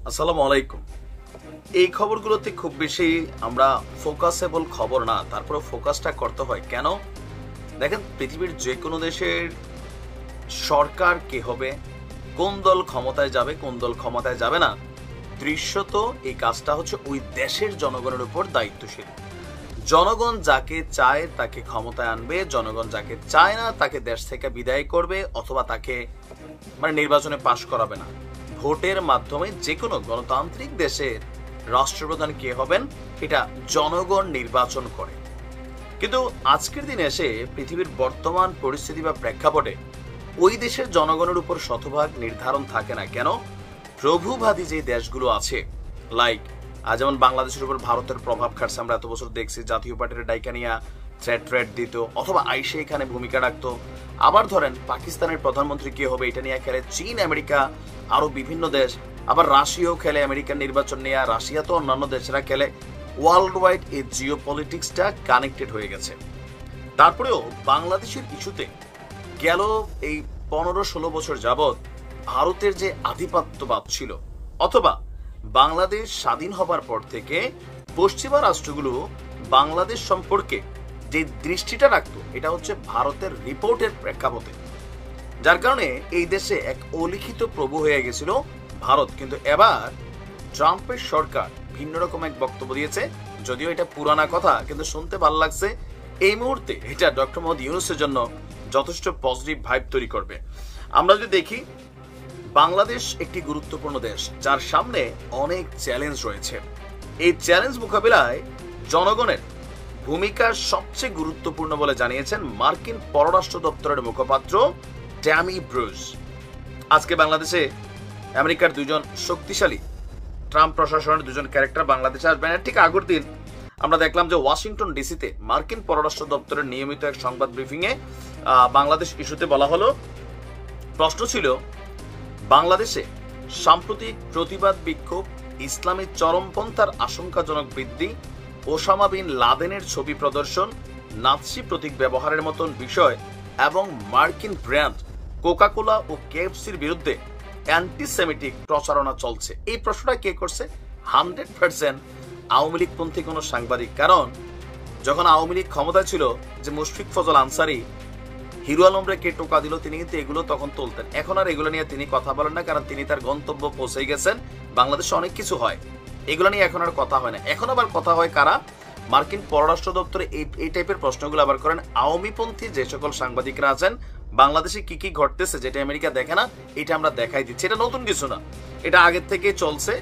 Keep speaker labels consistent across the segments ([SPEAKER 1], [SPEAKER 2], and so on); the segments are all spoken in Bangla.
[SPEAKER 1] আসসালামু আলাইকুম। এই খবরগুলোতে খুব বেশি আমরা ফোকাসেবল খবর না, তারপরে ফোকাসটা করতে হয় কেন? দেখেন, পৃথিবীর যে কোনো দেশের সরকার কে হবে, কোন দল ক্ষমতায় যাবে, কোন দল ক্ষমতায় যাবে না, দৃশ্যত এই কাজটা হচ্ছে ওই দেশের জনগণের উপর দায়িত্বশীল। জনগণ যাকে চায় তাকে ক্ষমতায় আনবে, জনগণ যাকে চায় না তাকে দেশ থেকে বিদায় করবে, অথবা তাকে নির্বাচনে পাশ করাবে না। ভোটের মাধ্যমে যে কোনো গণতান্ত্রিক দেশের রাষ্ট্রপ্রধান কে হবেন এটা জনগণ নির্বাচন করে। কিন্তু আজকের দিনে এসে পৃথিবীর বর্তমান পরিস্থিতি বা প্রেক্ষাপটে ওই দেশের জনগণের উপর শতভাগ নির্ধারণ থাকে না। কেন? প্রভুবাদী যে দেশগুলো আছে, লাইক যেমন বাংলাদেশের উপর ভারতের প্রভাব খাটছে, আমরা এত বছর দেখছি। জাতীয় পার্টির ডাইকানিয়া থ্রেট দিত, অথবা আইসে এখানে ভূমিকা রাখতো। আবার ধরেন পাকিস্তানের প্রধানমন্ত্রী কে হবে এটা নিয়ে খেলে চীন, আমেরিকা, আরো বিভিন্ন দেশ। আবার রাশিয়াও খেলে আমেরিকার নির্বাচন নিয়ে, রাশিয়া তো অন্যান্য দেশেরা খেলে। ওয়ার্ল্ড ওয়াইড এই জিও পলিটিক্সটা কানেক্টেড হয়ে গেছে। তারপরেও বাংলাদেশের ইস্যুতে গেল এই 15-16 বছর যাবৎ ভারতের যে আধিপত্যবাদ ছিল, অথবা বাংলাদেশ স্বাধীন হবার পর থেকে পশ্চিমা রাষ্ট্রগুলো বাংলাদেশ সম্পর্কে যে দৃষ্টিটা রাখতো এটা হচ্ছে ভারতের রিপোর্টের প্রেক্ষাপটে, যার কারণে এই দেশে এক অলিখিত প্রভু হয়ে গেছিল ভারত। কিন্তু এবার ট্রাম্পের সরকার ভিন্ন রকম এক বক্তব্য দিয়েছে, যদিও এটা পুরানা কথা, কিন্তু শুনতে ভালো লাগছে। এই মুহূর্তে এটা ডক্টর মোহাম্মদ ইউনূসের জন্য যথেষ্ট পজিটিভ ভাইব তৈরি করবে। আমরা যদি দেখি, বাংলাদেশ একটি গুরুত্বপূর্ণ দেশ যার সামনে অনেক চ্যালেঞ্জ রয়েছে। এই চ্যালেঞ্জ মোকাবিলায় জনগণের ভূমিকা সবচেয়ে গুরুত্বপূর্ণ বলে জানিয়েছেন মার্কিন পররাষ্ট্র দপ্তরের মুখপাত্র ট্যামি ব্রুস। আজকে বাংলাদেশে আমেরিকার দুজন শক্তিশালী ট্রাম্প প্রশাসনের দুজন ক্যারেক্টার বাংলাদেশে আসবেন। ঠিক আগের দিন আমরা দেখলাম যে ওয়াশিংটন ডিসিতে মার্কিন পররাষ্ট্র দপ্তরের নিয়মিত এক সংবাদ ব্রিফিংয়ে বাংলাদেশ ইস্যুতে বলা হলো, প্রশ্ন ছিল বাংলাদেশে সাম্প্রতিক প্রতিবাদ বিক্ষোভ, ইসলামী চরমপন্থার আশঙ্কাজনক বৃদ্ধি, ওসামা বিন লাদেনের ছবি প্রদর্শন, নাৎসি প্রতীক ব্যবহারের মতন বিষয় এবং মার্কিন ব্র্যান্ড কোকাকোলা ও কেএফসির বিরুদ্ধে অ্যান্টিসেমিটিক প্রচারণা চলছে। এই প্রশ্নটা কে করছে? 100% আওয়ামী লীগপন্থী কোনো সাংবাদিক। কারণ যখন আওয়ামী লীগ ক্ষমতায় ছিল, যে মুশফিক ফজল আনসারি হিরো আলমরে কে টোকা দিল, তিনি কিন্তু এগুলো তখন তুলতেন। এখন আর এগুলো নিয়ে তিনি কথা বলেন না, কারণ তিনি তার গন্তব্য পৌঁছে গেছেন। বাংলাদেশে অনেক কিছু হয়, এগুলো নিয়ে এখন আর কথা হয় না। এখন আবার কথা হয় কারা? মার্কিন পররাষ্ট্র দপ্তরে এই টাইপের প্রশ্নগুলো আবার করেন আওয়ামীপন্থী যে সকল সাংবাদিকরা আছেন। বাংলাদেশে কি কি ঘটতেছে যেটা আমেরিকা দেখে না, এটা আমরা দেখাই দিচ্ছি। এটা নতুন কিছু না, এটা আগের থেকে চলছে।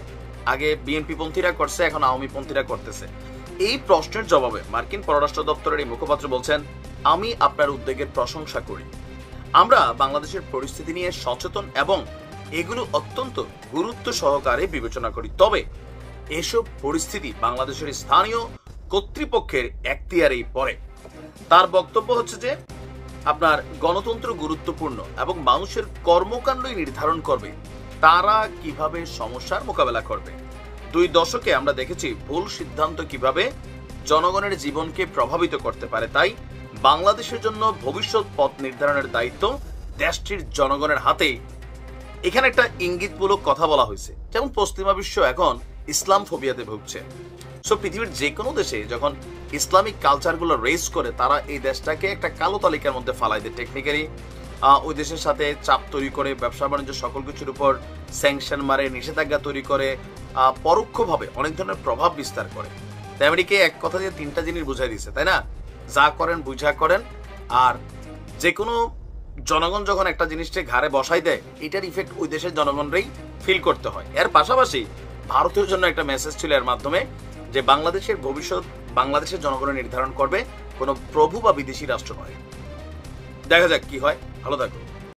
[SPEAKER 1] আগে বিএনপি পন্থীরা করছে, এখন আওয়ামী পন্থীরা করতেছে। এই প্রশ্নের জবাবে মার্কিন পররাষ্ট্র দপ্তরের এই মুখপাত্র বলছেন, আমি আপনার উদ্বেগের প্রশংসা করি। আমরা বাংলাদেশের পরিস্থিতি নিয়ে সচেতন এবং এগুলো অত্যন্ত গুরুত্ব সহকারে বিবেচনা করি। তবে এসব পরিস্থিতি বাংলাদেশের স্থানীয় কর্তৃপক্ষের এখতিয়ারেই পড়ে। তার বক্তব্য হচ্ছে যে আপনার গণতন্ত্র গুরুত্বপূর্ণ এবং মানুষের কর্মকাণ্ডই নির্ধারণ করবে তারা কিভাবে সমস্যার মোকাবেলা করবে। 2 দশকে আমরা দেখেছি ভুল সিদ্ধান্ত কিভাবে জনগণের জীবনকে প্রভাবিত করতে পারে। তাই বাংলাদেশের জন্য ভবিষ্যৎ পথ নির্ধারণের দায়িত্ব দেশটির জনগণের হাতে। এখানে একটা ইঙ্গিতমূলক কথা বলা হয়েছে, যেমন পশ্চিমা বিশ্ব এখন ইসলাম ফোবিয়াতে ভুগছে। সো পৃথিবীর যে কোনো দেশে যখন ইসলামিক কালচারগুলো রেস করে, তারা এই দেশটাকে একটা কালো তালিকার মধ্যে ফালাই দেয়। টেকনিক্যালি ওই দেশের সাথে চাপ তৈরি করে, ব্যবসা বাণিজ্য সকল কিছুর উপর স্যাংশন মারে, নিষেধাজ্ঞা তৈরি করে, পরোক্ষভাবে অনেক ধরনের প্রভাব বিস্তার করে। তাই আমেরিকা এক কথা দিয়ে 3টা জিনিস বুঝাই দিচ্ছে, তাই না? যা করেন বুঝা করেন। আর যে কোনো জনগণ যখন একটা জিনিসকে ঘাড়ে বসাই দেয়, এটার ইফেক্ট ওই দেশের জনগণরাই ফিল করতে হয়। এর পাশাপাশি ভারতের জন্য একটা মেসেজ ছিল এর মাধ্যমে, যে বাংলাদেশের ভবিষ্যৎ বাংলাদেশের জনগণ নির্ধারণ করবে, কোনো প্রভু বা বিদেশি রাষ্ট্র নয়। দেখা যাক কি হয়। ভালো থাকুন।